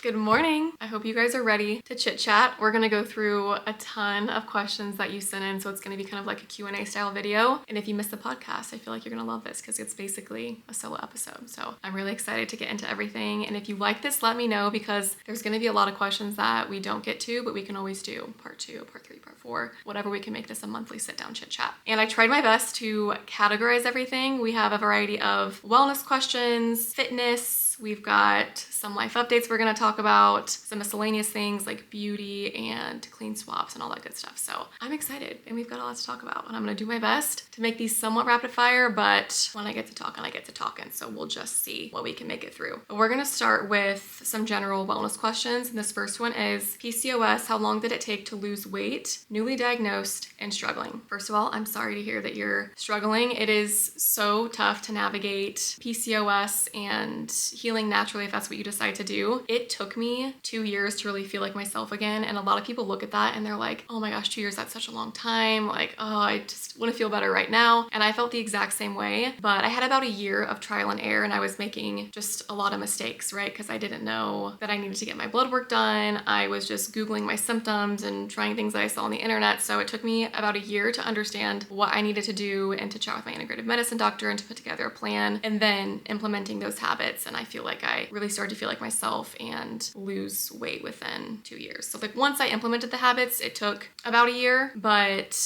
Good morning. I hope you guys are ready to chit chat. We're gonna go through a ton of questions that you sent in, so it's gonna be kind of like a Q&A style video. And if you missed the podcast, I feel like you're gonna love this because it's basically a solo episode. So I'm really excited to get into everything. And if you like this, let me know because there's gonna be a lot of questions that we don't get to, but we can always do part 2, part 3, part 4, whatever. We can make this a monthly sit down chit chat. And I tried my best to categorize everything. We have a variety of wellness questions, fitness, we've got some life updates we're gonna talk about, some miscellaneous things like beauty and clean swaps and all that good stuff. So I'm excited and we've got a lot to talk about and I'm gonna do my best to make these somewhat rapid fire, but when I get to talking, I get to talking. So we'll just see what we can make it through. But we're gonna start with some general wellness questions. And this first one is PCOS, how long did it take to lose weight, newly diagnosed and struggling? First of all, I'm sorry to hear that you're struggling. It is so tough to navigate PCOS and healing naturally if that's what you decide to do. It took me 2 years to really feel like myself again. And a lot of people look at that and they're like, oh my gosh, 2 years, that's such a long time. Like, oh, I just want to feel better right now. And I felt the exact same way, but I had about a year of trial and error and I was making just a lot of mistakes, right? Because I didn't know that I needed to get my blood work done. I was just Googling my symptoms and trying things that I saw on the internet. So it took me about a year to understand what I needed to do and to chat with my integrative medicine doctor and to put together a plan and then implementing those habits. And I feel like I really started to feel like myself and lose weight within 2 years. So like once I implemented the habits, it took about a year, but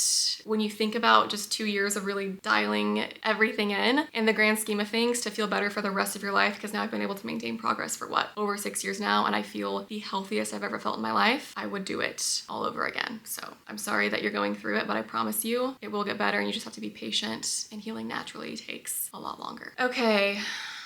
when you think about just 2 years of really dialing everything in the grand scheme of things to feel better for the rest of your life, because now I've been able to maintain progress for over 6 years now, and I feel the healthiest I've ever felt in my life, I would do it all over again. So I'm sorry that you're going through it, but I promise you it will get better and you just have to be patient, and healing naturally takes a lot longer. Okay.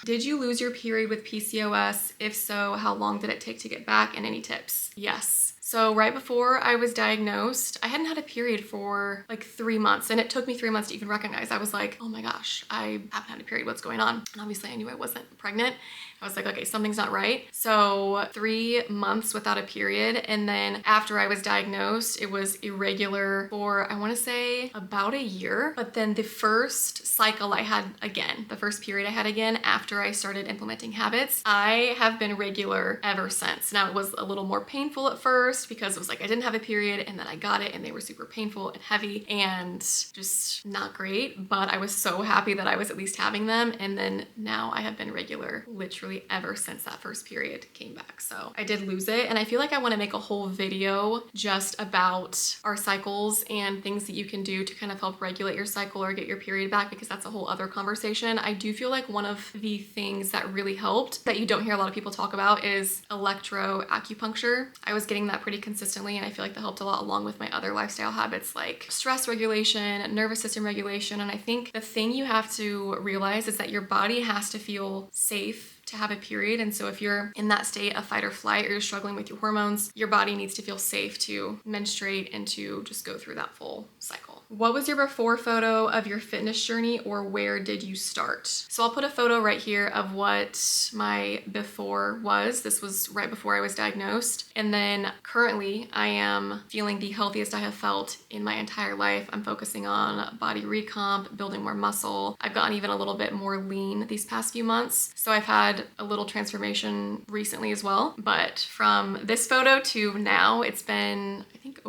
Did you lose your period with PCOS? If so, how long did it take to get back, and any tips? Yes. So right before I was diagnosed, I hadn't had a period for like 3 months, and it took me 3 months to even recognize. I was like, oh my gosh, I haven't had a period, what's going on? And obviously I knew I wasn't pregnant. I was like, okay, something's not right. So 3 months without a period. And then after I was diagnosed, it was irregular for, I wanna say about a year. But then the first cycle I had again, the first period I had again after I started implementing habits, I have been regular ever since. Now it was a little more painful at first because it was like I didn't have a period and then I got it and they were super painful and heavy and just not great. But I was so happy that I was at least having them. And then now I have been regular literally ever since that first period came back. So I did lose it, and I feel like I want to make a whole video just about our cycles and things that you can do to kind of help regulate your cycle or get your period back, because that's a whole other conversation. I do feel like one of the things that really helped that you don't hear a lot of people talk about is electro acupuncture. I was getting that pretty consistently, and I feel like that helped a lot along with my other lifestyle habits like stress regulation, nervous system regulation. And I think the thing you have to realize is that your body has to feel safe to have a period. And so if you're in that state of fight or flight, or you're struggling with your hormones, your body needs to feel safe to menstruate and to just go through that full cycle. What was your before photo of your fitness journey, or where did you start? So I'll put a photo right here of what my before was. This was right before I was diagnosed. And then currently I am feeling the healthiest I have felt in my entire life. I'm focusing on body recomp, building more muscle. I've gotten even a little bit more lean these past few months. So I've had a little transformation recently as well. But from this photo to now, it's been, I think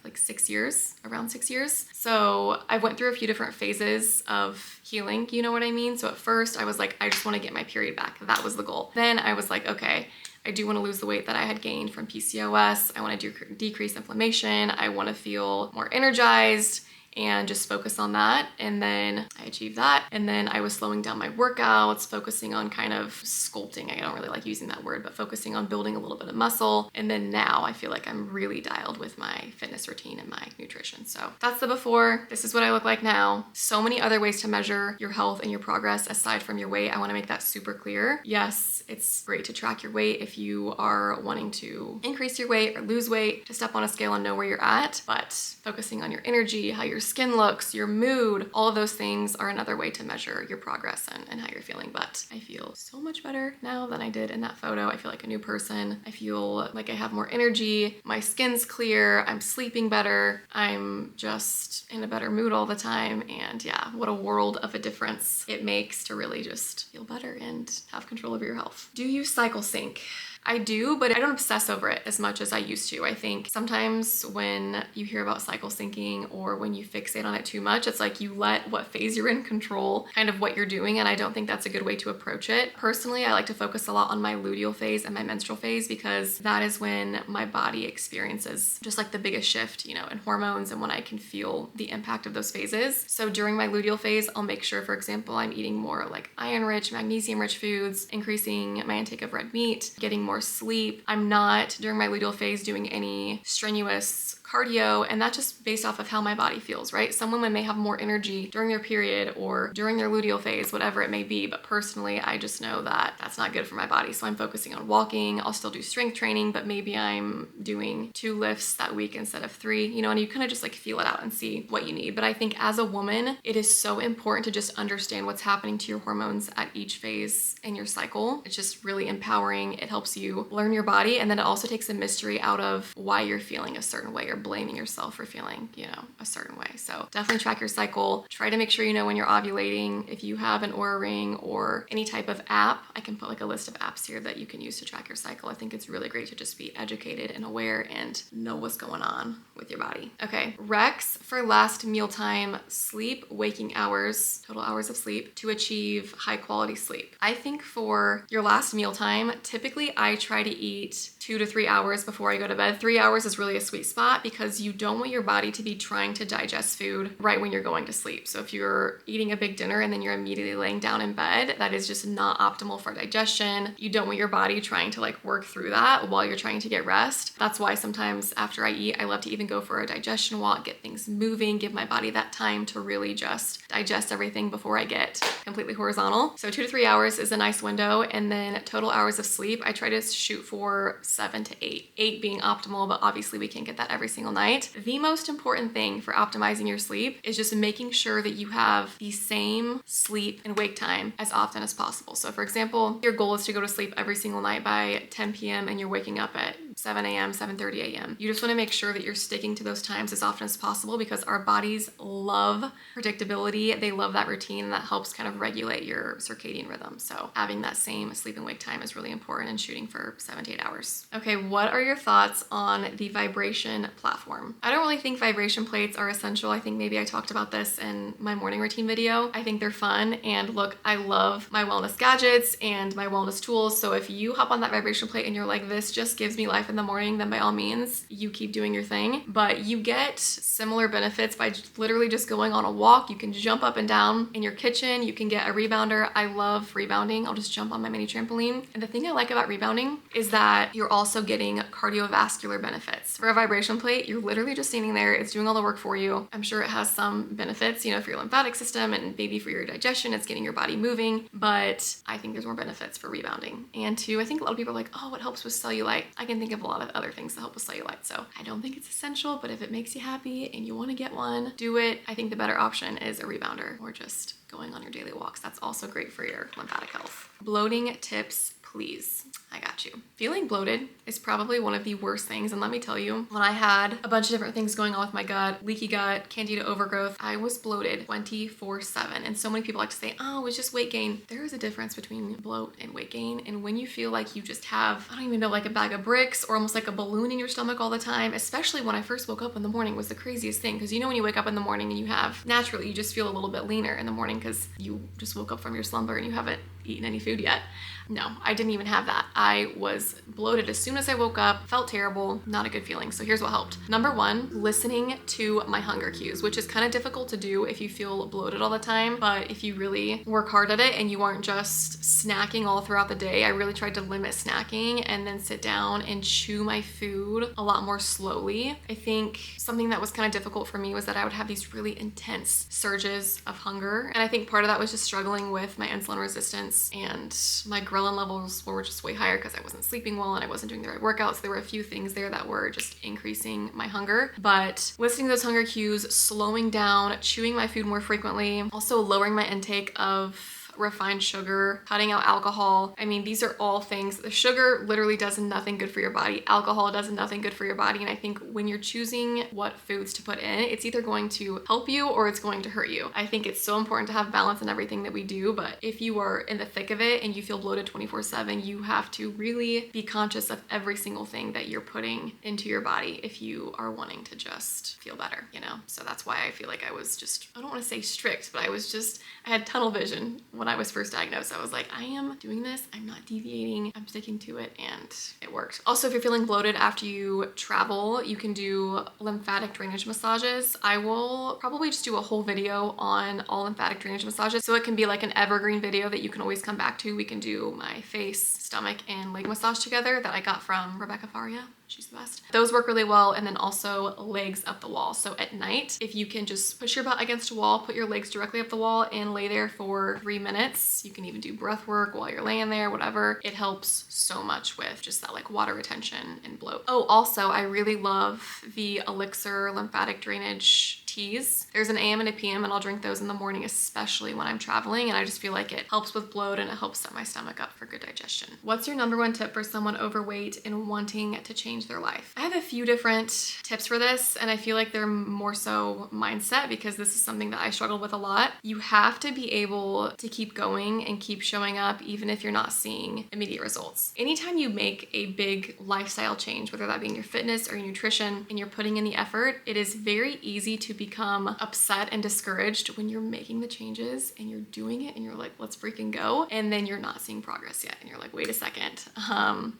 like 6 years, around 6 years. So I went through a few different phases of healing, you know what I mean? So at first I was like, I just want to get my period back. That was the goal. Then I was like, okay, I do want to lose the weight that I had gained from PCOS. I want to decrease inflammation. I want to feel more energized and just focus on that. And then I achieved that. And then I was slowing down my workouts, focusing on kind of sculpting. I don't really like using that word, but focusing on building a little bit of muscle. And then now I feel like I'm really dialed with my fitness routine and my nutrition. So that's the before. This is what I look like now. So many other ways to measure your health and your progress aside from your weight. I want to make that super clear. Yes, it's great to track your weight if you are wanting to increase your weight or lose weight, to step on a scale and know where you're at. But focusing on your energy, how your skin looks, your mood, all of those things are another way to measure your progress and how you're feeling. But I feel so much better now than I did in that photo. I feel like a new person. I feel like I have more energy. My skin's clear. I'm sleeping better. I'm just in a better mood all the time. And yeah, what a world of a difference it makes to really just feel better and have control over your health. Do you cycle sync? I do, but I don't obsess over it as much as I used to. I think sometimes when you hear about cycle syncing or when you fixate on it too much, it's like you let what phase you're in control kind of what you're doing, and I don't think that's a good way to approach it. Personally, I like to focus a lot on my luteal phase and my menstrual phase because that is when my body experiences just like the biggest shift, you know, in hormones and when I can feel the impact of those phases. So during my luteal phase, I'll make sure, for example, I'm eating more like iron-rich, magnesium-rich foods, increasing my intake of red meat, getting more sleep. I'm not, during my luteal phase, doing any strenuous cardio, and that's just based off of how my body feels, right? Some women may have more energy during their period or during their luteal phase, whatever it may be, but personally, I just know that that's not good for my body. So I'm focusing on walking. I'll still do strength training, but maybe I'm doing 2 lifts that week instead of 3, you know, and you kind of just like feel it out and see what you need. But I think as a woman, it is so important to just understand what's happening to your hormones at each phase in your cycle. It's just really empowering. It helps you learn your body, and then it also takes the mystery out of why you're feeling a certain way or blaming yourself for feeling, you know, a certain way. So definitely track your cycle. Try to make sure you know when you're ovulating. If you have an Oura Ring or any type of app, I can put like a list of apps here that you can use to track your cycle. I think it's really great to just be educated and aware and know what's going on with your body. Okay, Rex for last mealtime sleep, waking hours, total hours of sleep to achieve high quality sleep. I think for your last mealtime, typically I try to eat 2 to 3 hours before I go to bed. 3 hours is really a sweet spot because you don't want your body to be trying to digest food right when you're going to sleep. So if you're eating a big dinner and then you're immediately laying down in bed, that is just not optimal for digestion. You don't want your body trying to like work through that while you're trying to get rest. That's why sometimes after I eat, I love to even go for a digestion walk, get things moving, give my body that time to really just digest everything before I get completely horizontal. So 2 to 3 hours is a nice window. And then total hours of sleep, I try to shoot for 7 to 8. 8 being optimal, but obviously we can't get that every single night. The most important thing for optimizing your sleep is just making sure that you have the same sleep and wake time as often as possible. So for example, your goal is to go to sleep every single night by 10 p.m. and you're waking up at 7 a.m., 7:30 a.m. You just want to make sure that you're sticking to those times as often as possible because our bodies love predictability. They love that routine that helps kind of regulate your circadian rhythm. So having that same sleep and wake time is really important and shooting for 7 to 8 hours. Okay, what are your thoughts on the vibration platform? I don't really think vibration plates are essential. I think maybe I talked about this in my morning routine video. I think they're fun, and look, I love my wellness gadgets and my wellness tools. So if you hop on that vibration plate and you're like, this just gives me life in the morning, then by all means, you keep doing your thing. But you get similar benefits by literally just going on a walk. You can jump up and down in your kitchen. You can get a rebounder. I love rebounding. I'll just jump on my mini trampoline. And the thing I like about rebounding is that you're also getting cardiovascular benefits. For a vibration plate, you're literally just standing there. It's doing all the work for you. I'm sure it has some benefits, you know, for your lymphatic system and maybe for your digestion. It's getting your body moving. But I think there's more benefits for rebounding. And two, I think a lot of people are like, oh, it helps with cellulite. I can think of a lot of other things that help with cellulite. So I don't think it's essential, but if it makes you happy and you want to get one, do it. I think the better option is a rebounder or just going on your daily walks. That's also great for your lymphatic health. Bloating tips, please. I got you. Feeling bloated is probably one of the worst things. And let me tell you, when I had a bunch of different things going on with my gut, leaky gut, candida overgrowth, I was bloated 24/7. And so many people like to say, oh, it's just weight gain. There is a difference between bloat and weight gain. And when you feel like you just have, I don't even know, like a bag of bricks or almost like a balloon in your stomach all the time, especially when I first woke up in the morning was the craziest thing. Because you know, when you wake up in the morning and you have, naturally, you just feel a little bit leaner in the morning because you just woke up from your slumber and you haven't eaten any food yet. No, I didn't even have that. I was bloated as soon as I woke up, felt terrible, not a good feeling. So here's what helped. Number one, listening to my hunger cues, which is kind of difficult to do if you feel bloated all the time. But if you really work hard at it and you aren't just snacking all throughout the day, I really tried to limit snacking and then sit down and chew my food a lot more slowly. I think something that was kind of difficult for me was that I would have these really intense surges of hunger. And I think part of that was just struggling with my insulin resistance, and my ghrelin levels were just way higher because I wasn't sleeping well and I wasn't doing the right workouts. There were a few things there that were just increasing my hunger. But listening to those hunger cues, slowing down, chewing my food more frequently, also lowering my intake of refined sugar, cutting out alcohol. I mean, these are all things. The sugar literally does nothing good for your body. Alcohol does nothing good for your body. And I think when you're choosing what foods to put in, it's either going to help you or it's going to hurt you. I think it's so important to have balance in everything that we do, but if you are in the thick of it and you feel bloated 24/7, you have to really be conscious of every single thing that you're putting into your body if you are wanting to just feel better, you know? So that's why I feel like I was just, I don't want to say strict, but I had tunnel vision when I was first diagnosed. I was like, I am doing this, I'm not deviating, I'm sticking to it, and it worked. Also, if you're feeling bloated after you travel, you can do lymphatic drainage massages. I will probably just do a whole video on all lymphatic drainage massages, so it can be like an evergreen video that you can always come back to. We can do my face, stomach, and leg massage together that I got from Rebecca Faria. She's the best. Those work really well. And then also legs up the wall. So at night, if you can just push your butt against a wall, put your legs directly up the wall and lay there for 3 minutes. You can even do breath work while you're laying there, whatever. It helps so much with just that like water retention and bloat. Oh, also, I really love the Elixir lymphatic drainage teas. There's an AM and a PM, and I'll drink those in the morning, especially when I'm traveling. And I just feel like it helps with bloat and it helps set my stomach up for good digestion. What's your number one tip for someone overweight and wanting to change their life? I have a few different tips for this, and I feel like they're more so mindset because this is something that I struggled with a lot. You have to be able to keep going and keep showing up even if you're not seeing immediate results. Anytime you make a big lifestyle change, whether that be in your fitness or your nutrition, and you're putting in the effort, it is very easy to become upset and discouraged when you're making the changes and you're doing it and you're like, let's freaking go. And then you're not seeing progress yet. And you're like, wait a second, I'm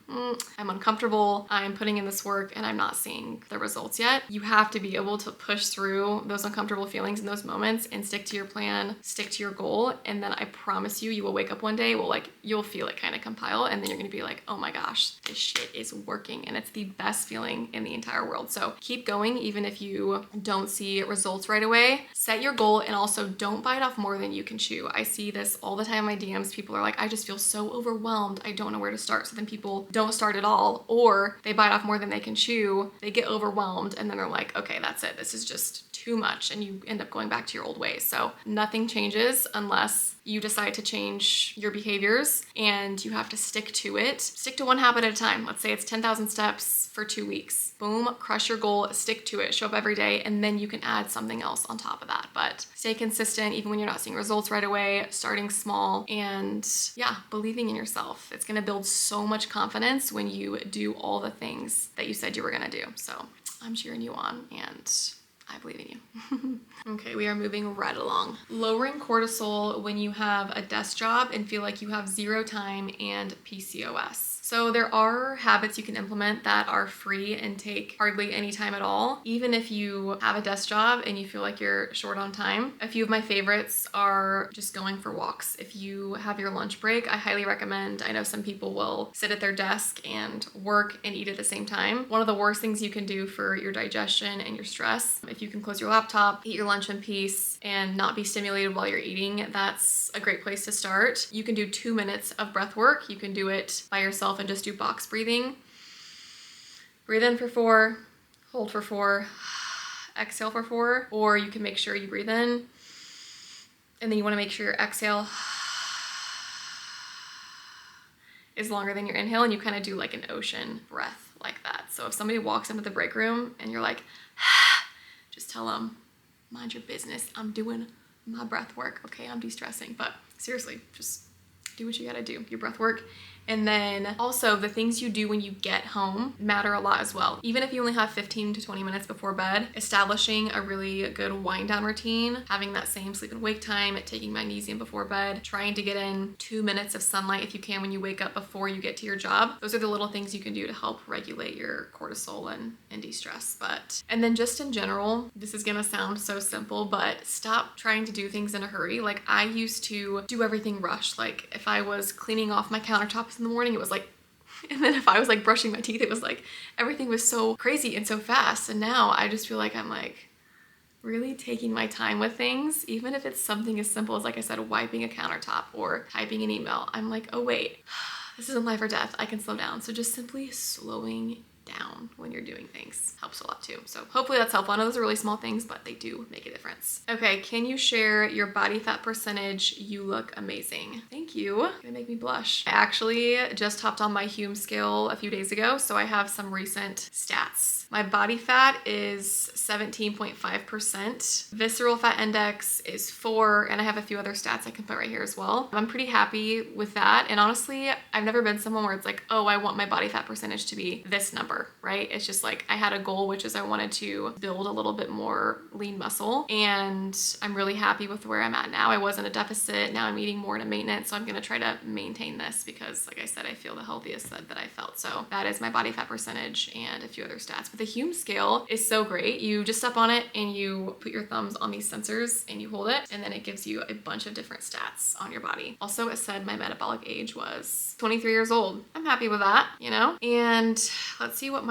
uncomfortable. I'm putting in this work and I'm not seeing the results yet. You have to be able to push through those uncomfortable feelings in those moments and stick to your plan, stick to your goal. And then I promise you, you will wake up one day, you'll feel it kind of compile. And then you're going to be like, oh my gosh, this shit is working. And it's the best feeling in the entire world. So keep going, even if you don't see results right away. Set your goal and also don't bite off more than you can chew. I see this all the time in my DMs. People are like, I just feel so overwhelmed. I don't know where to start. So then people don't start at all, or they bite off more than they can chew. They get overwhelmed and then they're like, okay, that's it. This is just too much. And you end up going back to your old ways. So nothing changes unless you decide to change your behaviors, and you have to stick to it. Stick to one habit at a time. Let's say it's 10,000 steps for 2 weeks. Boom, crush your goal, stick to it, show up every day, and then you can add something else on top of that. But stay consistent even when you're not seeing results right away, starting small, and yeah, believing in yourself. It's gonna build so much confidence when you do all the things that you said you were gonna do. So I'm cheering you on, and I believe in you. Okay, we are moving right along. Lowering cortisol when you have a desk job and feel like you have zero time and PCOS. So there are habits you can implement that are free and take hardly any time at all, even if you have a desk job and you feel like you're short on time. A few of my favorites are just going for walks. If you have your lunch break, I highly recommend. I know some people will sit at their desk and work and eat at the same time. One of the worst things you can do for your digestion and your stress, if you can close your laptop, eat your lunch in peace, and not be stimulated while you're eating, that's a great place to start. You can do 2 minutes of breath work. You can do it by yourself and just do box breathing. Breathe in for 4, hold for 4, exhale for 4, or you can make sure you breathe in, and then you want to make sure your exhale is longer than your inhale, and you kind of do like an ocean breath like that. So if somebody walks into the break room and you're like, just tell them, mind your business, I'm doing my breath work, okay? I'm de-stressing, but seriously, just do what you gotta do, your breath work. And then also the things you do when you get home matter a lot as well. Even if you only have 15 to 20 minutes before bed, establishing a really good wind down routine, having that same sleep and wake time, taking magnesium before bed, trying to get in 2 minutes of sunlight if you can when you wake up before you get to your job. Those are the little things you can do to help regulate your cortisol and de-stress. And then just in general, this is gonna sound so simple, but stop trying to do things in a hurry. Like I used to do everything rushed. Like if I was cleaning off my countertops in the morning, it was like, and then if I was like brushing my teeth, it was like everything was so crazy and so fast. And now I just feel like I'm like really taking my time with things, even if it's something as simple as, like I said, wiping a countertop or typing an email. I'm like, oh wait, this isn't life or death. I can slow down. So just simply slowing down when you're doing things. Helps a lot too. So hopefully that's helpful. I know those are really small things, but they do make a difference. Okay, can you share your body fat percentage? You look amazing. Thank you. Gonna make me blush. I actually just hopped on my Hume scale a few days ago, so I have some recent stats. My body fat is 17.5%. Visceral fat index is 4, and I have a few other stats I can put right here as well. I'm pretty happy with that. And honestly, I've never been someone where it's like, oh, I want my body fat percentage to be this number, right? It's just like I had a goal, which is I wanted to build a little bit more lean muscle. And I'm really happy with where I'm at now. I was in a deficit. Now I'm eating more in a maintenance. So I'm going to try to maintain this because, like I said, I feel the healthiest that I felt. So that is my body fat percentage and a few other stats. But the Hume scale is so great. You just step on it and you put your thumbs on these sensors and you hold it, and then it gives you a bunch of different stats on your body. Also, it said my metabolic age was 23 years old. I'm happy with that, you know? And let's see what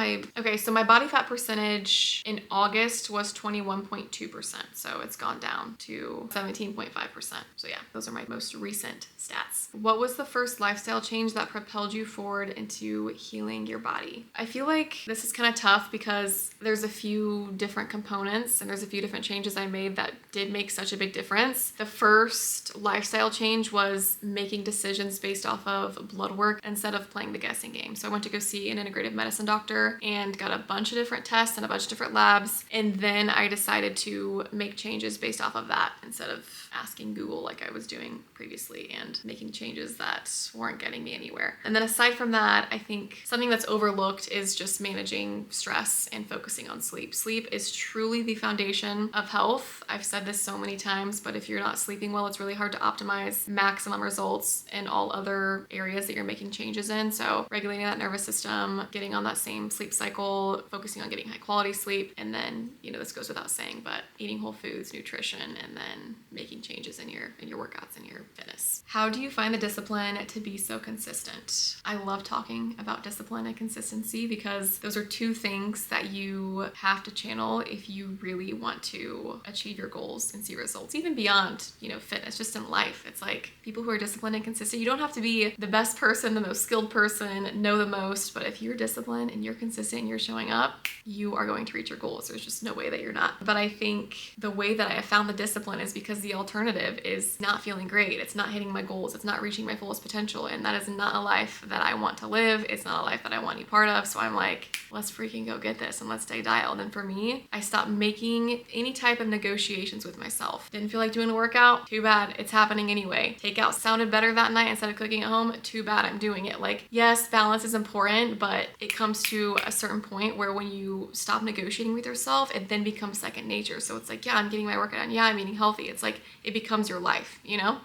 so my body fat percentage in August was 21.2%. So it's gone down to 17.5%. So yeah, those are my most recent stats. What was the first lifestyle change that propelled you forward into healing your body? I feel like this is kind of tough because there's a few different components and there's a few different changes I made that did make such a big difference. The first lifestyle change was making decisions based off of blood work instead of playing the guessing game. So I went to go see an integrative medicine doctor and got a bunch of different tests and a bunch of different labs. And then I decided to make changes based off of that instead of asking Google like I was doing previously and making changes that weren't getting me anywhere. And then aside from that, I think something that's overlooked is just managing stress and focusing on sleep. Sleep is truly the foundation of health. I've said this so many times, but if you're not sleeping well, it's really hard to optimize maximum results in all other areas that you're making changes in. So regulating that nervous system, getting on that same sleep cycle, focusing on getting high quality sleep, and then, this goes without saying, but eating whole foods, nutrition, and then making changes in your workouts and your fitness. How do you find the discipline to be so consistent? I love talking about discipline and consistency because those are two things that you have to channel if you really want to achieve your goals and see results, even beyond, fitness, just in life. It's like people who are disciplined and consistent, you don't have to be the best person, the most skilled person, know the most, but if you're disciplined and you're consistent and you're showing up, you are going to reach your goals. There's just no way that you're not. But I think the way that I have found the discipline is because the alternative is not feeling great. It's not hitting my goals. It's not reaching my fullest potential. And that is not a life that I want to live. It's not a life that I want any part of. So I'm like, let's freaking go get this and let's stay dialed. And for me, I stopped making any type of negotiations with myself. Didn't feel like doing a workout? Too bad. It's happening anyway. Takeout sounded better that night instead of cooking at home? Too bad, I'm doing it. Like, yes, balance is important, but it comes to a certain point where when you stop negotiating with yourself, it then becomes second nature. So it's like, yeah, I'm getting my workout done. Yeah, I'm eating healthy. It's like, it becomes your life,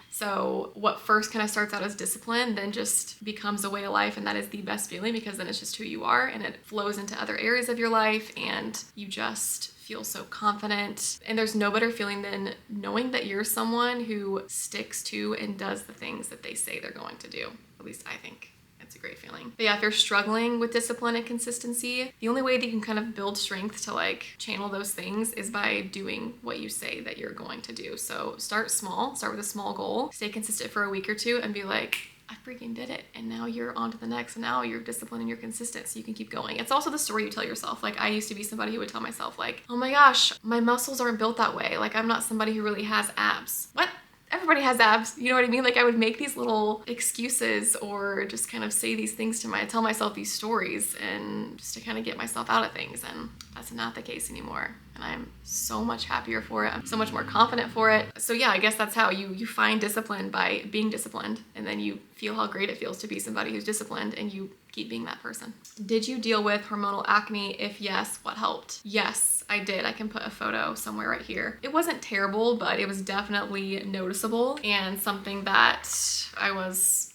So what first kind of starts out as discipline, then just becomes a way of life. And that is the best feeling because then it's just who you are and it flows into other areas of your life and you just feel so confident. And there's no better feeling than knowing that you're someone who sticks to and does the things that they say they're going to do. At least I think. It's a great feeling. But yeah, if you're struggling with discipline and consistency, the only way that you can kind of build strength to channel those things is by doing what you say that you're going to do. So start small, start with a small goal, stay consistent for a week or two and be like, I freaking did it. And now you're on to the next. And now you're disciplined and you're consistent so you can keep going. It's also the story you tell yourself. I used to be somebody who would tell myself oh my gosh, my muscles aren't built that way. I'm not somebody who really has abs. What? Everybody has abs, you know what I mean? I would make these little excuses or just kind of say these things tell myself these stories and just to kind of get myself out of things. And that's not the case anymore. And I'm so much happier for it. I'm so much more confident for it. So yeah, I guess that's how you find discipline, by being disciplined. And then you feel how great it feels to be somebody who's disciplined and you keep being that person. Did you deal with hormonal acne? If yes, what helped? Yes, I did. I can put a photo somewhere right here. It wasn't terrible, but it was definitely noticeable and something that I was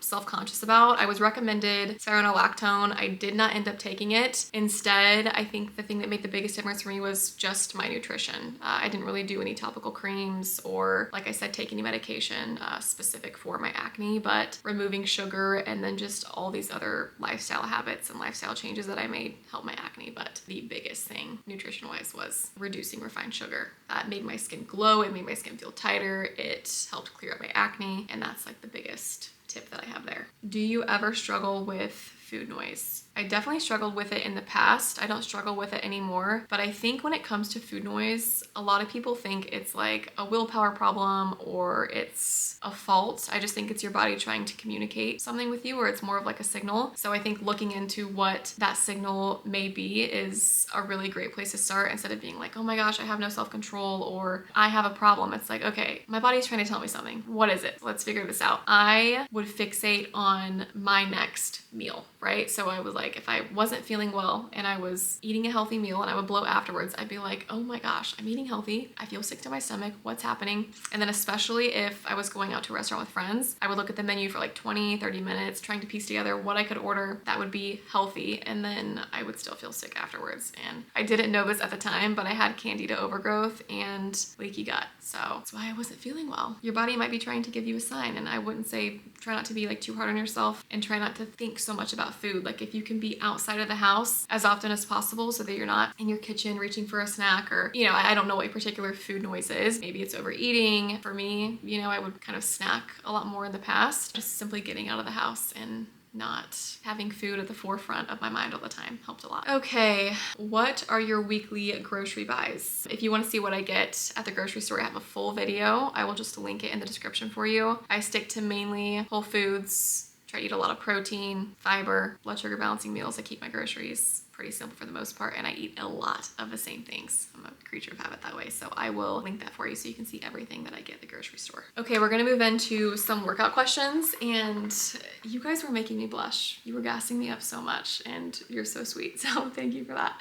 self-conscious about. I was recommended spironolactone. I did not end up taking it. Instead, I think the thing that made the biggest difference for me was just my nutrition. I didn't really do any topical creams or, like I said, take any medication specific for my acne, but removing sugar and then just all these other lifestyle habits and lifestyle changes that I made helped my acne. But the biggest thing nutrition-wise was reducing refined sugar. That made my skin glow. It made my skin feel tighter. It helped clear up my acne. And that's the biggest tip that I have there. Do you ever struggle with food noise. I definitely struggled with it in the past. I don't struggle with it anymore, but I think when it comes to food noise, a lot of people think it's like a willpower problem or it's a fault. I just think it's your body trying to communicate something with you, or it's more of like a signal. So I think looking into what that signal may be is a really great place to start, instead of being like, oh my gosh, I have no self-control or I have a problem. It's like, okay, my body's trying to tell me something. What is it? Let's figure this out. I would fixate on my next meal, right? So I was like, if I wasn't feeling well and I was eating a healthy meal and I would bloat afterwards, I'd be like, oh my gosh, I'm eating healthy. I feel sick to my stomach. What's happening? And then especially if I was going out to a restaurant with friends, I would look at the menu for like 20, 30 minutes trying to piece together what I could order that would be healthy. And then I would still feel sick afterwards. And I didn't know this at the time, but I had candida overgrowth and leaky gut. So that's why I wasn't feeling well. Your body might be trying to give you a sign. And I wouldn't say try not to be like too hard on yourself and try not to think so much about food. Like if you can be outside of the house as often as possible so that you're not in your kitchen reaching for a snack, or, you know, I don't know what your particular food noise is. Maybe it's overeating. For me, you know, I would kind of snack a lot more in the past. Just simply getting out of the house and not having food at the forefront of my mind all the time helped a lot. Okay, what are your weekly grocery buys? If you want to see what I get at the grocery store, I have a full video. I will just link it in the description for you. I stick to mainly whole foods, try to eat a lot of protein, fiber, blood sugar balancing meals. I keep my groceries pretty simple for the most part, and I eat a lot of the same things. I'm a creature of habit that way, so I will link that for you so you can see everything that I get at the grocery store. Okay, we're gonna move into some workout questions, and you guys were making me blush. You were gassing me up so much, and you're so sweet, so thank you for that.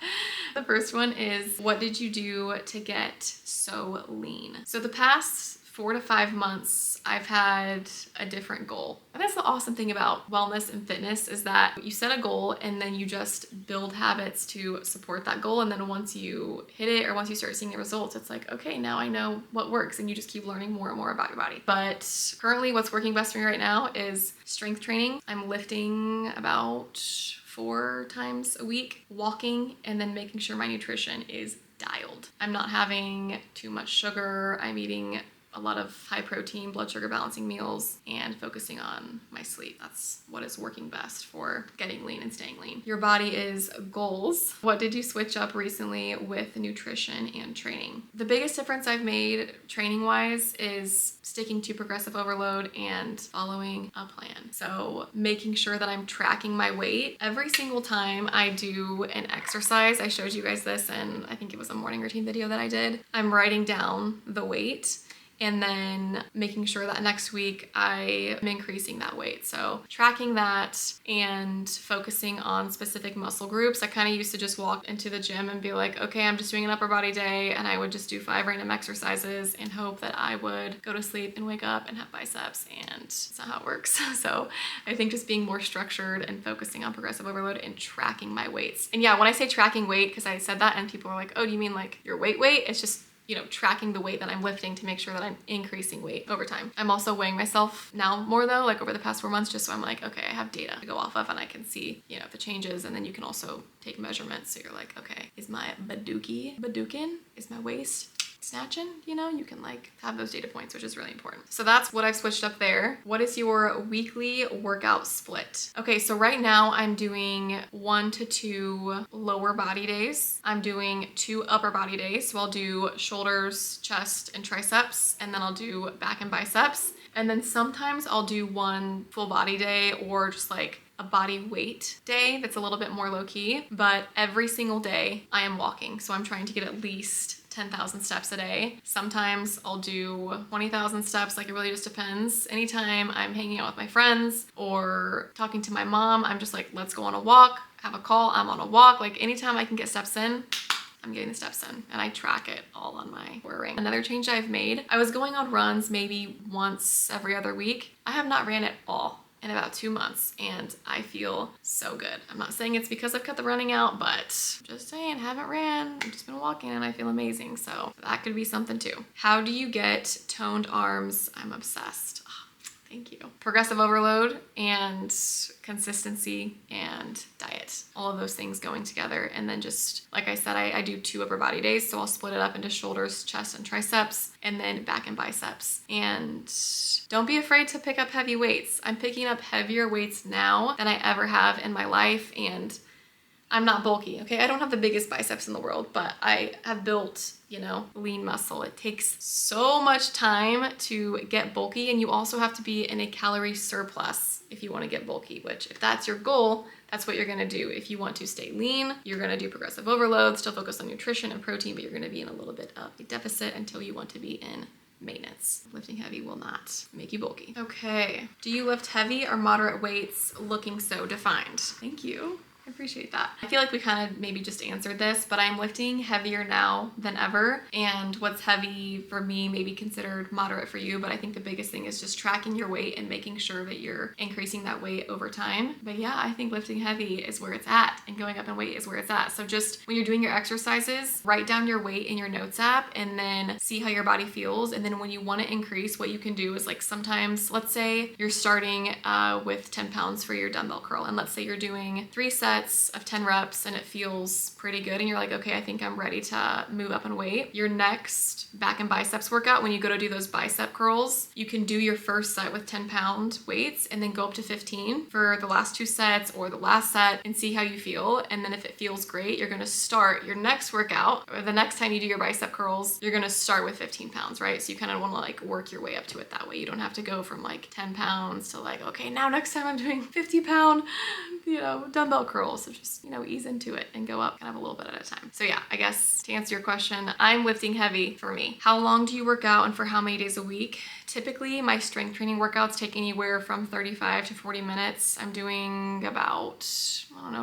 The first one is, what did you do to get so lean? So the past 4 to 5 months, I've had a different goal. And that's the awesome thing about wellness and fitness, is that you set a goal and then you just build habits to support that goal. And then once you hit it, or once you start seeing the results, it's like, okay, now I know what works, and you just keep learning more and more about your body. But currently what's working best for me right now is strength training. I'm lifting about 4 times a week, walking, and then making sure my nutrition is dialed. I'm not having too much sugar. I'm eating a lot of high protein, blood sugar balancing meals, and focusing on my sleep. That's what is working best for getting lean and staying lean. Your body is goals. What did you switch up recently with nutrition and training? The biggest difference I've made training wise is sticking to progressive overload and following a plan. So making sure that I'm tracking my weight every single time I do an exercise. I showed you guys this, and I think it was a morning routine video that I did. I'm writing down the weight and then making sure that next week I am increasing that weight. So tracking that and focusing on specific muscle groups. I kind of used to just walk into the gym and be like, okay, I'm just doing an upper body day, and I would just do 5 random exercises and hope that I would go to sleep and wake up and have biceps, and that's not how it works. So I think just being more structured and focusing on progressive overload and tracking my weights. And yeah, when I say tracking weight, because I said that and people were like, oh, do you mean like your weight? It's just, you know, tracking the weight that I'm lifting to make sure that I'm increasing weight over time. I'm also weighing myself now more though, like over the past 4 months, just so I'm like, okay, I have data to go off of and I can see, you know, the changes. And then you can also take measurements. So you're like, okay, is my Badukin? Is my waist snatching? You know, you can like have those data points, which is really important. So that's what I've switched up there. What is your weekly workout split? Okay, so right now I'm doing 1 to 2 lower body days. I'm doing 2 upper body days. So I'll do shoulders, chest, and triceps, and then I'll do back and biceps. And then sometimes I'll do 1 full body day, or just like a body weight day that's a little bit more low key. But every single day I am walking. So I'm trying to get at least 10,000 steps a day. Sometimes I'll do 20,000 steps, like it really just depends. Anytime I'm hanging out with my friends or talking to my mom, I'm just like, let's go on a walk, have a call, I'm on a walk. Like anytime I can get steps in, I'm getting the steps in, and I track it all on my Oura Ring. Another change I've made, I was going on runs maybe once every other week. I have not ran at all in about 2 months, and I feel so good. I'm not saying it's because I've cut the running out, but just saying, haven't ran, I've just been walking and I feel amazing. So that could be something too. How do you get toned arms? I'm obsessed. Thank you. Progressive overload and consistency and diet. All of those things going together. And then just, like I said, I do 2 upper body days. So I'll split it up into shoulders, chest, and triceps, and then back and biceps. And don't be afraid to pick up heavy weights. I'm picking up heavier weights now than I ever have in my life. And I'm not bulky, okay? I don't have the biggest biceps in the world, but I have built, lean muscle. It takes so much time to get bulky, and you also have to be in a calorie surplus if you want to get bulky, which if that's your goal, that's what you're gonna do. If you want to stay lean, you're gonna do progressive overload, still focus on nutrition and protein, but you're gonna be in a little bit of a deficit until you want to be in maintenance. Lifting heavy will not make you bulky. Okay, do you lift heavy or moderate weights looking so defined? Thank you. I appreciate that. I feel like we kind of maybe just answered this, but I'm lifting heavier now than ever. And what's heavy for me may be considered moderate for you, but I think the biggest thing is just tracking your weight and making sure that you're increasing that weight over time. But yeah, I think lifting heavy is where it's at, and going up in weight is where it's at. So just when you're doing your exercises, write down your weight in your notes app and then see how your body feels. And then when you want to increase, what you can do is, like, sometimes, let's say you're starting with 10 pounds for your dumbbell curl, and let's say you're doing 3 sets of 10 reps and it feels pretty good, and you're like, okay, I think I'm ready to move up in weight. Your next back and biceps workout, when you go to do those bicep curls, you can do your first set with 10-pound weights and then go up to 15 for the last 2 sets or the last set and see how you feel. And then if it feels great, you're gonna start your next workout, or the next time you do your bicep curls, you're gonna start with 15 pounds, right? So you kind of wanna like work your way up to it that way. You don't have to go from like 10 pounds to like, okay, now next time I'm doing 50-pound, dumbbell curls. So just, ease into it and go up kind of a little bit at a time. So yeah, I guess to answer your question, I'm lifting heavy for me. How long do you work out and for how many days a week? Typically, my strength training workouts take anywhere from 35 to 40 minutes. I'm doing about,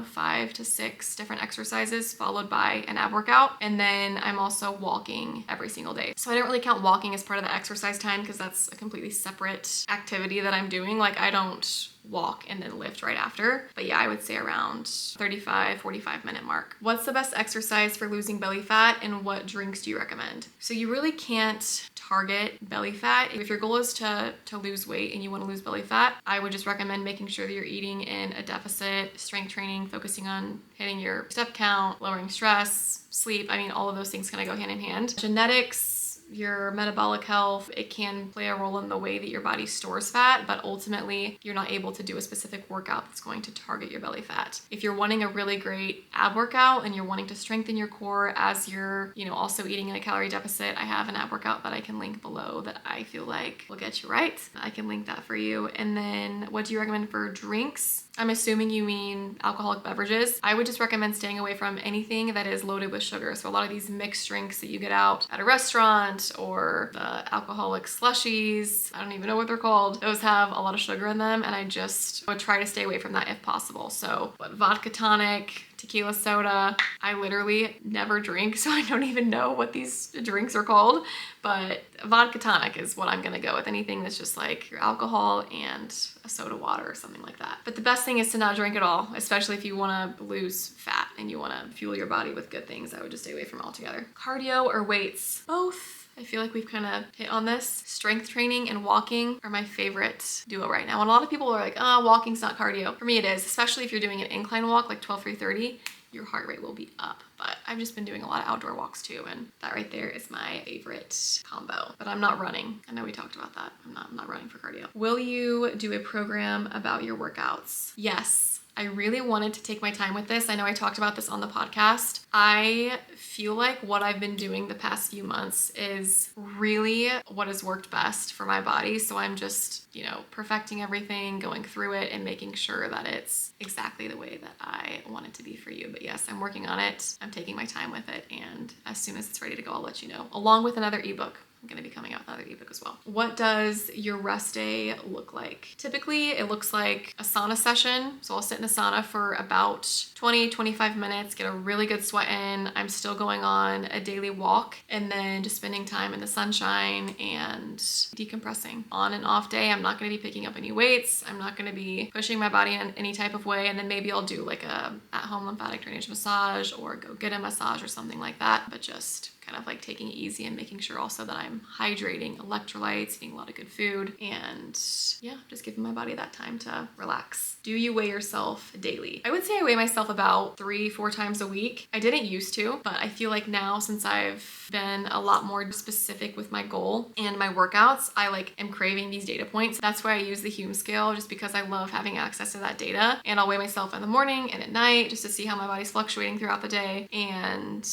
5 to 6 different exercises followed by an ab workout. And then I'm also walking every single day. So I don't really count walking as part of the exercise time because that's a completely separate activity that I'm doing. Like, I don't walk and then lift right after. But yeah, I would say around 35, 45 minute mark. What's the best exercise for losing belly fat, and what drinks do you recommend? So you really can't target belly fat. If your goal is to lose weight and you want to lose belly fat, I would just recommend making sure that you're eating in a deficit, strength training, focusing on hitting your step count, lowering stress, sleep. All of those things kind of go hand in hand. Genetics, your metabolic health, it can play a role in the way that your body stores fat, but ultimately you're not able to do a specific workout that's going to target your belly fat. If you're wanting a really great ab workout and you're wanting to strengthen your core as you're, also eating in a calorie deficit, I have an ab workout that I can link below that I feel like will get you right. I can link that for you. And then what do you recommend for drinks? I'm assuming you mean alcoholic beverages. I would just recommend staying away from anything that is loaded with sugar. So a lot of these mixed drinks that you get out at a restaurant, or the alcoholic slushies, I don't even know what they're called. Those have a lot of sugar in them, and I just would try to stay away from that if possible. So vodka tonic, tequila soda, I literally never drink, so I don't even know what these drinks are called, but vodka tonic is what I'm gonna go with. Anything that's just like your alcohol and a soda water or something like that. But the best thing is to not drink at all, especially if you wanna lose fat and you wanna fuel your body with good things. I would just stay away from it altogether. Cardio or weights? Both. I feel like we've kind of hit on this. Strength training and walking are my favorite duo right now. And a lot of people are like, walking's not cardio. For me it is, especially if you're doing an incline walk like 12-3-30, your heart rate will be up. But I've just been doing a lot of outdoor walks too, and that right there is my favorite combo. But I'm not running. I know we talked about that. I'm not running for cardio. Will you do a program about your workouts? Yes. I really wanted to take my time with this. I know I talked about this on the podcast. I feel like what I've been doing the past few months is really what has worked best for my body. So I'm just, perfecting everything, going through it, and making sure that it's exactly the way that I want it to be for you. But yes, I'm working on it. I'm taking my time with it. And as soon as it's ready to go, I'll let you know, along with another ebook. I'm going to be coming out with another ebook as well. What does your rest day look like? Typically, it looks like a sauna session. So I'll sit in a sauna for about 20-25 minutes, get a really good sweat in. I'm still going on a daily walk, and then just spending time in the sunshine and decompressing. On and off day, I'm not going to be picking up any weights. I'm not going to be pushing my body in any type of way. And then maybe I'll do like a at-home lymphatic drainage massage or go get a massage or something like that. But just kind of like taking it easy and making sure also that I'm hydrating, electrolytes, eating a lot of good food, and yeah, just giving my body that time to relax. Do you weigh yourself daily? I would say I weigh myself about 3-4 times a week. I didn't used to, but I feel like now, since I've been a lot more specific with my goal and my workouts, I like am craving these data points. That's why I use the Hume scale, just because I love having access to that data. And I'll weigh myself in the morning and at night just to see how my body's fluctuating throughout the day. And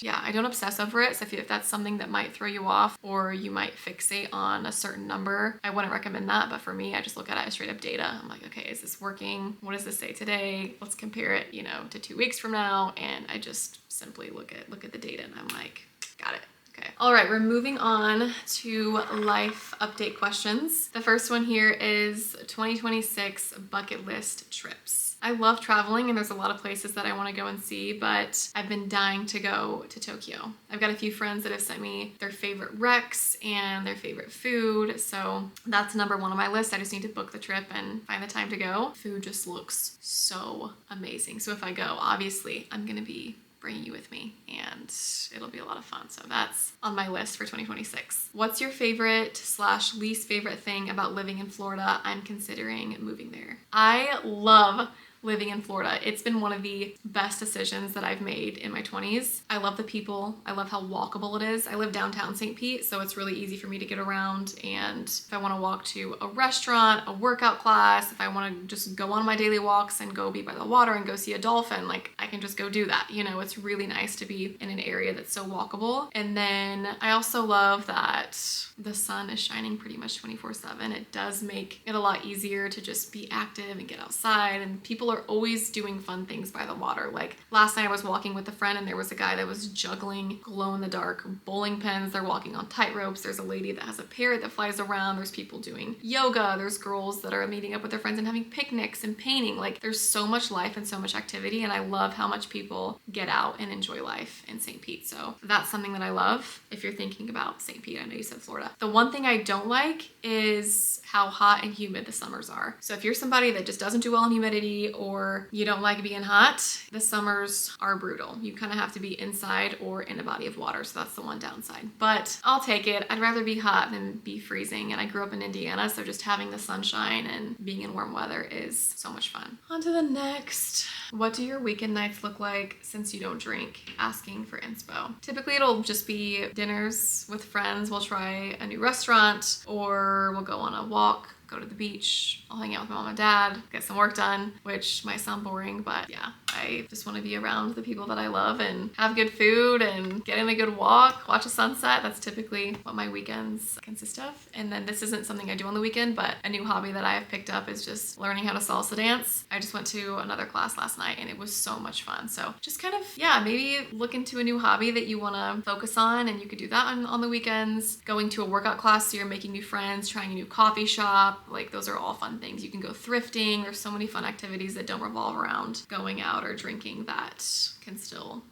yeah, I don't obsess over it. So if that's something that might throw you off, or you might fixate on a certain number, I wouldn't recommend that. But for me, I just look at it as straight up data. I'm like, okay, is this working? What does this say today? Let's compare it, to 2 weeks from now. And I just simply look at the data and I'm like, got it. Okay. All right, we're moving on to life update questions. The first one here is 2026 bucket list trips. I love traveling and there's a lot of places that I want to go and see, but I've been dying to go to Tokyo. I've got a few friends that have sent me their favorite recs and their favorite food, so that's number one on my list. I just need to book the trip and find the time to go. Food just looks so amazing. So if I go, obviously I'm gonna be bringing you with me and it'll be a lot of fun. So that's on my list for 2026. What's your favorite/least favorite thing about living in Florida? I'm considering moving there. I love living in Florida. It's been one of the best decisions that I've made in my 20s. I love the people. I love how walkable it is. I live downtown St. Pete, so it's really easy for me to get around. And if I want to walk to a restaurant, a workout class, if I want to just go on my daily walks and go be by the water and go see a dolphin, like I can just go do that. It's really nice to be in an area that's so walkable. And then I also love that the sun is shining pretty much 24/7. It does make it a lot easier to just be active and get outside, and people are always doing fun things by the water. Like last night I was walking with a friend and there was a guy that was juggling glow-in-the-dark bowling pins. They're walking on tight ropes. There's a lady that has a parrot that flies around. There's people doing yoga. There's girls that are meeting up with their friends and having picnics and painting. Like there's so much life and so much activity, and I love how much people get out and enjoy life in St. Pete. So that's something that I love. If you're thinking about St. Pete, I know you said Florida. The one thing I don't like is how hot and humid the summers are. So if you're somebody that just doesn't do well in humidity, or you don't like being hot, the summers are brutal. You kind of have to be inside or in a body of water. So that's the one downside, but I'll take it. I'd rather be hot than be freezing. And I grew up in Indiana, so just having the sunshine and being in warm weather is so much fun. On to the next. What do your weekend nights look like since you don't drink? Asking for inspo. Typically it'll just be dinners with friends. We'll try a new restaurant, or we'll go on a walk, go to the beach. I'll hang out with my mom and dad, get some work done, which might sound boring, but yeah, I just want to be around the people that I love and have good food and get in a good walk, watch a sunset. That's typically what my weekends consist of. And then this isn't something I do on the weekend, but a new hobby that I have picked up is just learning how to salsa dance. I just went to another class last night and it was so much fun. So just kind of, yeah, maybe look into a new hobby that you want to focus on, and you could do that on the weekends. Going to a workout class so you're making new friends, trying a new coffee shop, like those are all fun things. You can go thrifting. There's so many fun activities that don't revolve around going out or drinking that can still,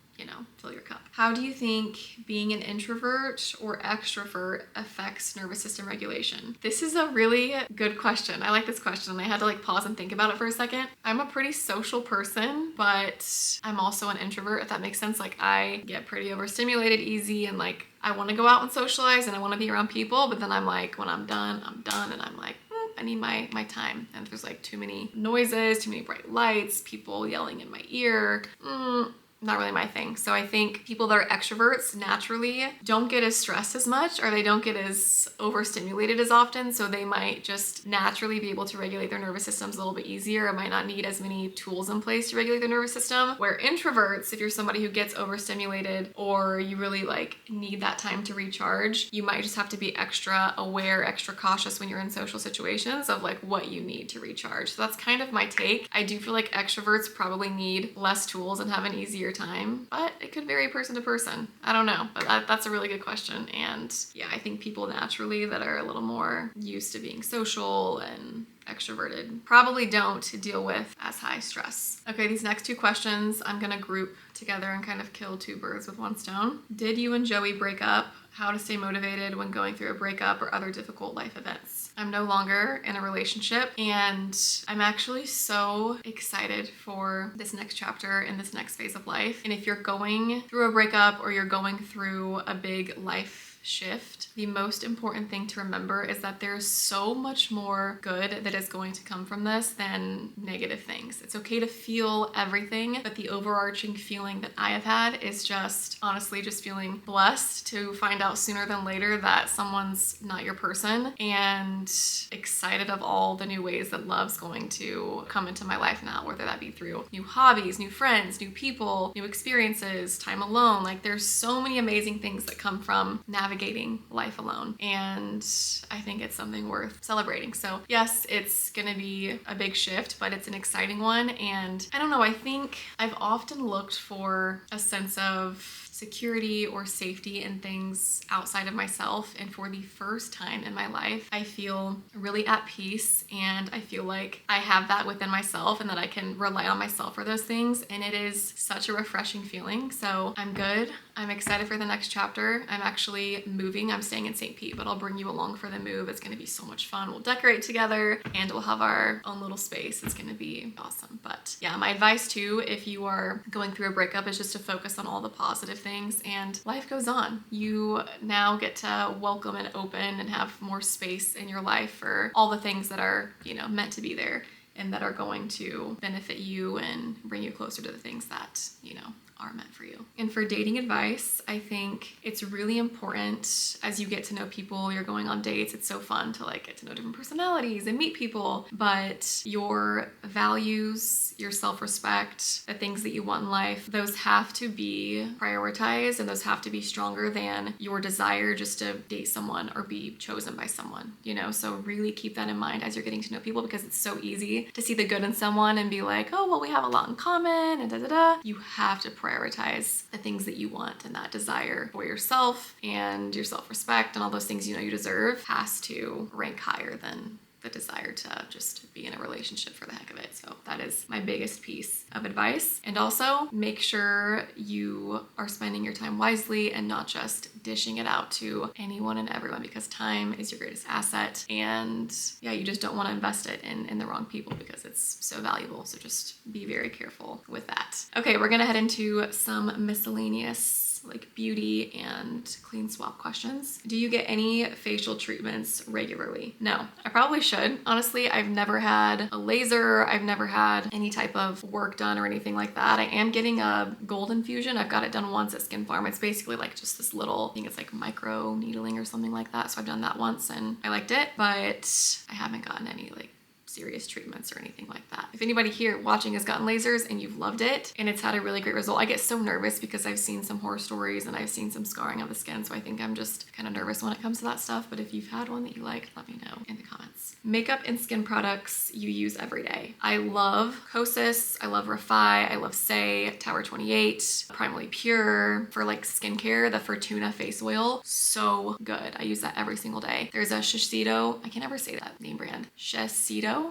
fill your cup. How do you think being an introvert or extrovert affects nervous system regulation? This is a really good question. I like this question and I had to pause and think about it for a second. I'm a pretty social person, but I'm also an introvert, if that makes sense. I get pretty overstimulated easy, and I want to go out and socialize and I want to be around people, but then I'm when I'm done, and I'm I need my time. And if there's too many noises, too many bright lights, people yelling in my ear, not really my thing. So I think people that are extroverts naturally don't get as stressed as much, or they don't get as overstimulated as often. So they might just naturally be able to regulate their nervous systems a little bit easier. It might not need as many tools in place to regulate their nervous system. Where introverts, if you're somebody who gets overstimulated or you really need that time to recharge, you might just have to be extra aware, extra cautious when you're in social situations of what you need to recharge. So that's kind of my take. I do feel like extroverts probably need less tools and have an easier time, but it could vary person to person. I don't know, but that's a really good question. And yeah, I think people naturally that are a little more used to being social and extroverted probably don't deal with as high stress. Okay, these next two questions I'm gonna group together and kind of kill two birds with one stone. Did you and Joey break up? How to stay motivated when going through a breakup or other difficult life events. I'm no longer in a relationship, and I'm actually so excited for this next chapter and this next phase of life. And if you're going through a breakup or you're going through a big life shift, the most important thing to remember is that there's so much more good that is going to come from this than negative things. It's okay to feel everything, but the overarching feeling that I have had is just honestly just feeling blessed to find out sooner than later that someone's not your person, and excited of all the new ways that love's going to come into my life now, whether that be through new hobbies, new friends, new people, new experiences, time alone. Like, there's so many amazing things that come from navigating life alone, and I think it's something worth celebrating. So yes, it's gonna be a big shift, but it's an exciting one. And I don't know, I think I've often looked for a sense of security or safety in things outside of myself, and for the first time in my life I feel really at peace, and I feel like I have that within myself and that I can rely on myself for those things, and it is such a refreshing feeling. So I'm good. I'm excited for the next chapter. I'm actually moving. I'm staying in St. Pete, but I'll bring you along for the move. It's going to be so much fun. We'll decorate together and we'll have our own little space. It's going to be awesome. But yeah, my advice too, if you are going through a breakup, is just to focus on all the positive things, and life goes on. You now get to welcome and open and have more space in your life for all the things that are, meant to be there and that are going to benefit you and bring you closer to the things that, are meant for you. And for dating advice, I think it's really important as you get to know people, you're going on dates, it's so fun to like get to know different personalities and meet people, but your values, your self-respect, the things that you want in life, those have to be prioritized, and those have to be stronger than your desire just to date someone or be chosen by someone, So really keep that in mind as you're getting to know people, because it's so easy to see the good in someone and be like, oh, well, we have a lot in common and da-da-da. You have to prioritize the things that you want, and that desire for yourself and your self-respect and all those things you deserve has to rank higher than the desire to just be in a relationship for the heck of it. So that is my biggest piece of advice. And also make sure you are spending your time wisely and not just dishing it out to anyone and everyone, because time is your greatest asset. And yeah, you just don't want to invest it in the wrong people because it's so valuable. So just be very careful with that. Okay, we're gonna head into some miscellaneous like beauty and clean swap questions. Do you get any facial treatments regularly? No, I probably should. Honestly, I've never had a laser. I've never had any type of work done or anything like that. I am getting a gold infusion. I've got it done once at Skin Farm. It's basically like just this little, I think it's like micro needling or something like that. So I've done that once and I liked it, but I haven't gotten any like serious treatments or anything like that. If anybody here watching has gotten lasers and you've loved it and it's had a really great result, I get so nervous because I've seen some horror stories and I've seen some scarring of the skin, so I think I'm just kind of nervous when it comes to that stuff. But if you've had one that you like, let me know in the comments. Makeup and skin products you use every day. I love Kosas, I love Refy, I love Saie, Tower 28, Primally Pure. For like skincare, the Fortuna face oil, so good. I use that every single day. There's a Shiseido, I can't ever say that name brand, Shiseido,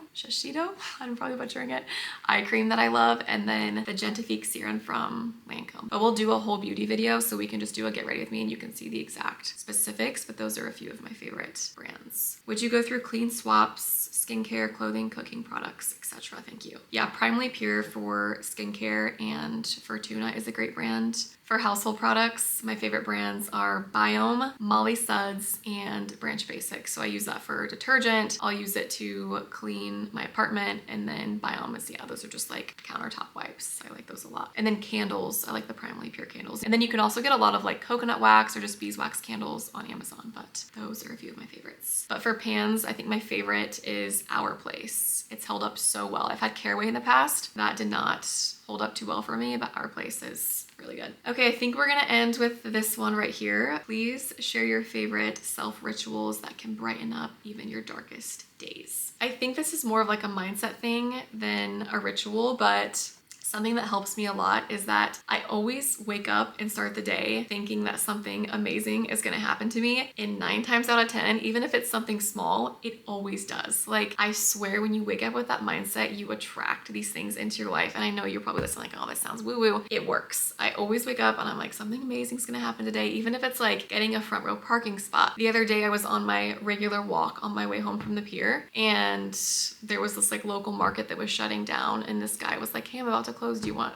I'm probably butchering it, eye cream that I love, and then the Gentifique serum from Lancome. But we'll do a whole beauty video, so we can just do a get ready with me and you can see the exact specifics, but those are a few of my favorite brands. Would you go through clean swaps, skincare, clothing, cooking products, etc.? Thank you. Yeah, Primally Pure for skincare and Fortuna is a great brand. For household products, my favorite brands are Biome, Molly Suds, and Branch Basics. So I use that for detergent. I'll use it to clean my apartment. And then Biome is, those are just like countertop wipes. I like those a lot. And then candles, I like the Primally Pure candles. And then you can also get a lot of like coconut wax or just beeswax candles on Amazon, but those are a few of my favorites. But for pans, I think my favorite is Our Place. It's held up so well. I've had Caraway in the past. That did not hold up too well for me, but Our Place is really good. Okay, I think we're gonna end with this one right here. Please share your favorite self-rituals that can brighten up even your darkest days. I think this is more of like a mindset thing than a ritual, but Something that helps me a lot is that I always wake up and start the day thinking that something amazing is gonna happen to me. And 9 times out of 10, even if it's something small, it always does. Like, I swear when you wake up with that mindset, you attract these things into your life. And I know you're probably listening like, oh, this sounds woo-woo. It works. I always wake up and I'm like, something amazing is gonna happen today, even if it's like getting a front row parking spot. The other day I was on my regular walk on my way home from the pier, and there was this like local market that was shutting down, and this guy was like, hey, I'm about to close. Do you want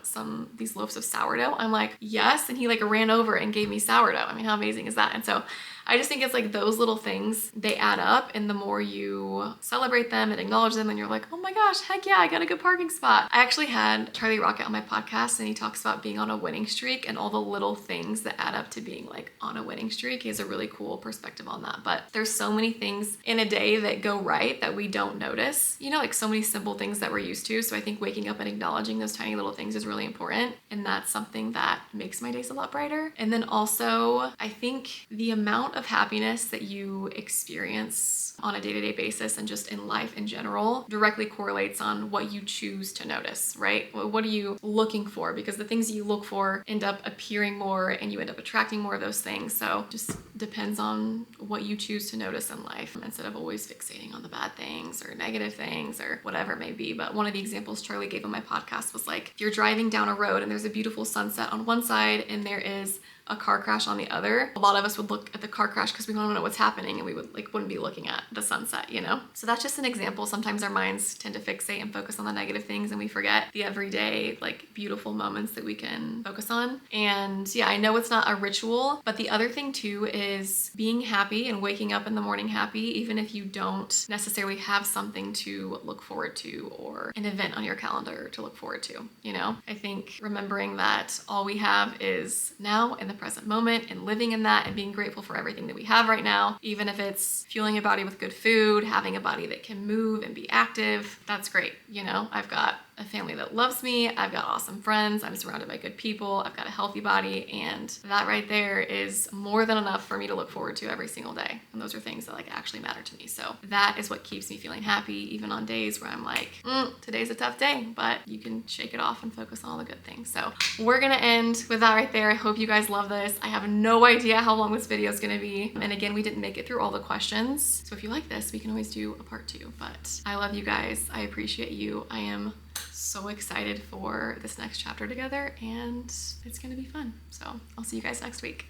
these loaves of sourdough? I'm like, yes. And he like ran over and gave me sourdough. I mean, how amazing is that? And so I just think it's like those little things, they add up, and the more you celebrate them and acknowledge them, and you're like, oh my gosh, heck yeah, I got a good parking spot. I actually had Charlie Rocket on my podcast, and he talks about being on a winning streak and all the little things that add up to being like on a winning streak. He has a really cool perspective on that. But there's so many things in a day that go right that we don't notice, you know, like so many simple things that we're used to. So I think waking up and acknowledging those tiny little things is really important. And that's something that makes my days a lot brighter. And then also, I think the amount of happiness that you experience on a day-to-day basis and just in life in general directly correlates on what you choose to notice, right? What are you looking for? Because the things you look for end up appearing more, and you end up attracting more of those things. So just depends on what you choose to notice in life instead of always fixating on the bad things or negative things or whatever it may be. But one of the examples Charlie gave on my podcast was like, if you're driving down a road and there's a beautiful sunset on one side and there is a car crash on the other, a lot of us would look at the car crash because we don't know what's happening, and we wouldn't be looking at the sunset, you know? So that's just an example. Sometimes our minds tend to fixate and focus on the negative things, and we forget the everyday, like, beautiful moments that we can focus on. And yeah, I know it's not a ritual, but the other thing too is being happy and waking up in the morning happy, even if you don't necessarily have something to look forward to or an event on your calendar to look forward to, you know? I think remembering that all we have is now in the present moment, and living in that and being grateful for everything that we have right now, even if it's fueling your body with good food, having a body that can move and be active, that's great. You know, I've got a family that loves me, I've got awesome friends, I'm surrounded by good people, I've got a healthy body, and that right there is more than enough for me to look forward to every single day. And those are things that like actually matter to me. So that is what keeps me feeling happy, even on days where I'm like, today's a tough day, but you can shake it off and focus on all the good things. So we're gonna end with that right there. I hope you guys love this. I have no idea how long this video is gonna be. And again, we didn't make it through all the questions. So if you like this, we can always do a part 2, but I love you guys. I appreciate you. I am so excited for this next chapter together, and it's gonna be fun. So I'll see you guys next week.